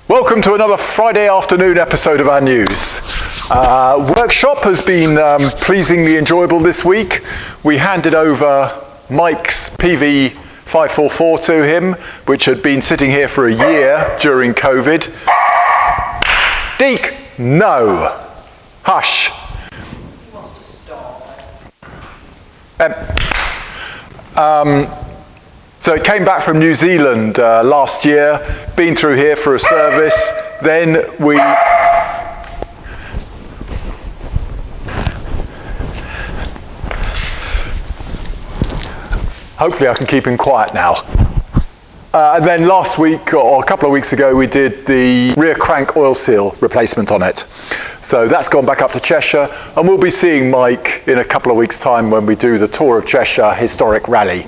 Welcome to another Friday afternoon episode of our news. Workshop has been pleasingly enjoyable this week. We handed over Mike's PV 544 to him, which had been sitting here for a year during COVID. Deke, no. Hush. He wants to stop. So it came back from New Zealand last year, been through here for a service, then we... Hopefully I can keep him quiet now. And then last week, or a couple of weeks ago, we did the rear crank oil seal replacement on it. So that's gone back up to Cheshire, and we'll be seeing Mike in a couple of weeks' time when we do the Tour of Cheshire Historic Rally.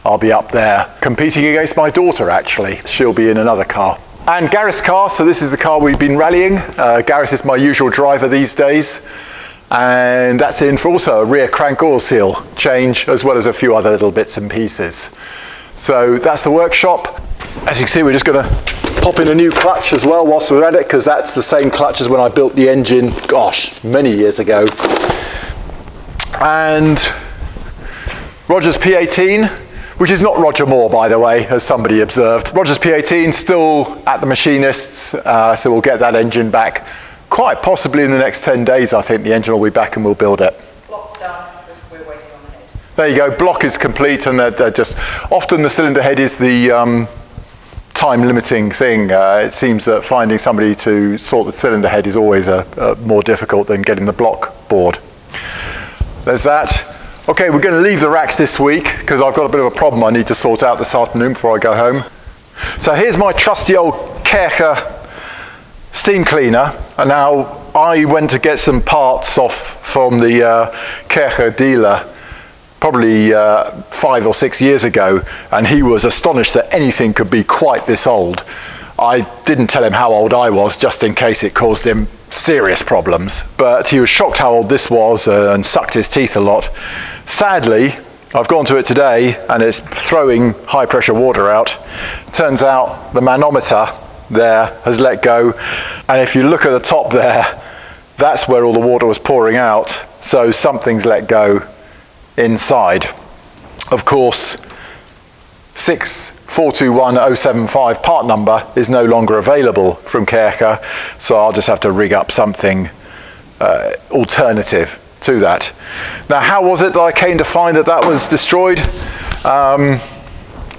I'll be up there competing against my daughter, actually. She'll be in another car. And Gareth's car, so this is the car we've been rallying. Gareth is my usual driver these days. And that's in for also a rear crank oil seal change, as well as a few other little bits and pieces. So that's the workshop. As you can see, we're just going to pop in a new clutch as well whilst we're at it, because that's the same clutch as when I built the engine, gosh, many years ago. And Roger's P18, which is not Roger Moore, by the way, as somebody observed. Roger's P18 still at the machinists, so we'll get that engine back quite possibly in the next 10 days. I think the engine will be back and we'll build it. Block done, we're waiting on the head. There you go, block is complete, and they're just, often the cylinder head is the time limiting thing. It seems that finding somebody to sort the cylinder head is always more difficult than getting the block board. There's that. Okay, we're going to leave the racks this week because I've got a bit of a problem I need to sort out this afternoon before I go home. So here's my trusty old Karcher steam cleaner, and now I went to get some parts off from the Karcher dealer probably 5 or 6 years ago, and he was astonished that anything could be quite this old. I didn't tell him how old I was, just in case it caused him serious problems, but he was shocked how old this was and sucked his teeth a lot. Sadly, I've gone to it today and it's throwing high pressure water out. Turns out the manometer there has let go, and if you look at the top there, that's where all the water was pouring out, so something's let go inside. Of course, 6421075 part number is no longer available from Karcher, so I'll just have to rig up something alternative to that. Now, how was it that I came to find that that was destroyed?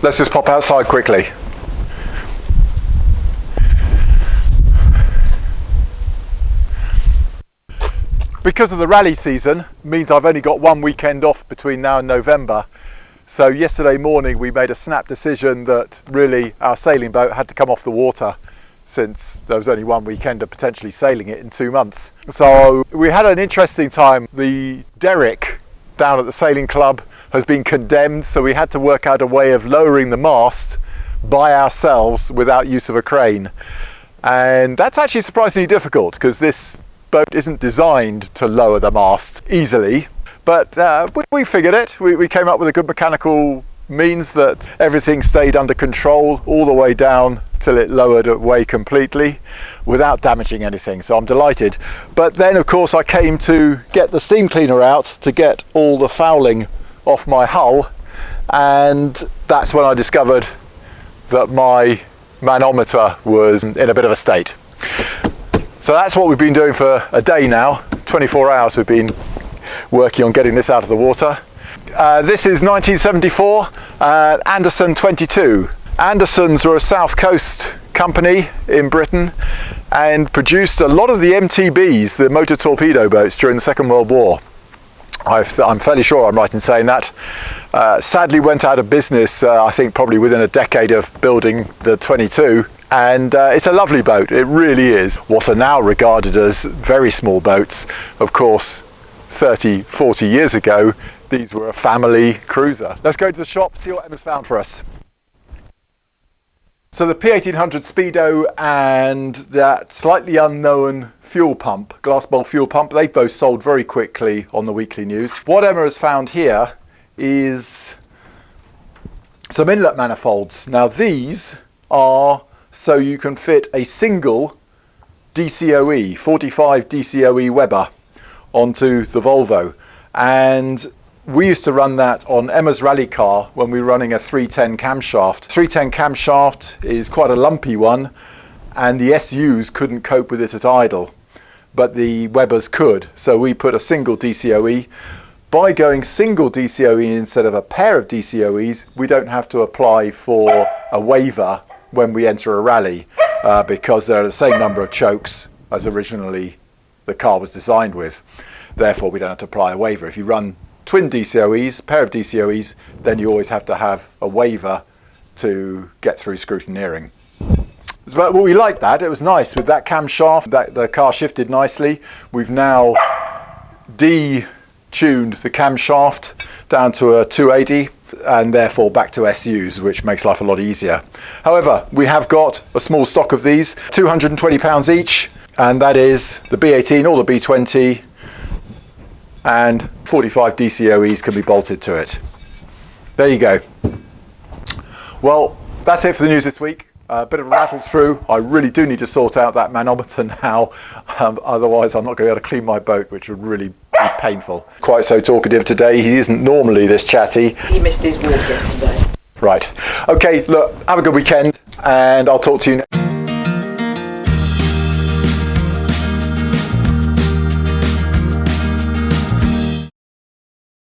Let's just pop outside quickly. Because of the rally season, means I've only got one weekend off between now and November. So yesterday morning we made a snap decision that really our sailing boat had to come off the water, since there was only one weekend of potentially sailing it in 2 months. So we had an interesting time. The derrick down at the sailing club has been condemned, so we had to work out a way of lowering the mast by ourselves without use of a crane. And that's actually surprisingly difficult, because this boat isn't designed to lower the mast easily, but we figured it. We came up with a good mechanical means that everything stayed under control all the way down till it lowered away completely without damaging anything, so I'm delighted. But then of course I came to get the steam cleaner out to get all the fouling off my hull, and that's when I discovered that my manometer was in a bit of a state. So that's what we've been doing for a day now. 24 hours we've been working on getting this out of the water. This is 1974, Anderson 22. Andersons were a South Coast company in Britain and produced a lot of the MTBs, the motor torpedo boats, during the Second World War. I'm fairly sure I'm right in saying that. Sadly went out of business, I think probably within a decade of building the 22. And it's a lovely boat, it really is. What are now regarded as very small boats, of course 30, 40 years ago, these were a family cruiser. Let's go to the shop, see what Emma's found for us. So the P1800 Speedo and that slightly unknown fuel pump, glass bowl fuel pump, they both sold very quickly on the weekly news. What Emma has found here is some inlet manifolds. Now these are so you can fit a single DCOE, 45 DCOE Weber onto the Volvo. And we used to run that on Emma's rally car when we were running a 310 camshaft. 310 camshaft is quite a lumpy one, and the SUs couldn't cope with it at idle, but the Webers could. So we put a single DCOE. By going single DCOE instead of a pair of DCOEs, we don't have to apply for a waiver when we enter a rally, because they're the same number of chokes as originally the car was designed with. Therefore, we don't have to apply a waiver. If you run twin DCOEs, pair of DCOEs, then you always have to have a waiver to get through scrutineering. But we liked that. It was nice with that camshaft. That the car shifted nicely. We've now detuned the camshaft down to a 280 and therefore back to SUs, which makes life a lot easier. However, we have got a small stock of these, 220 pounds each, and that is the B18 or the B20, and 45 DCOEs can be bolted to it. There you go. Well, that's it for the news this week. A bit of a rattle through. I really do need to sort out that manometer now, otherwise I'm not going to be able to clean my boat, which would really be painful. Quite so talkative today. He isn't normally this chatty. He missed his walk yesterday. Right. Okay, look, have a good weekend, and I'll talk to you next.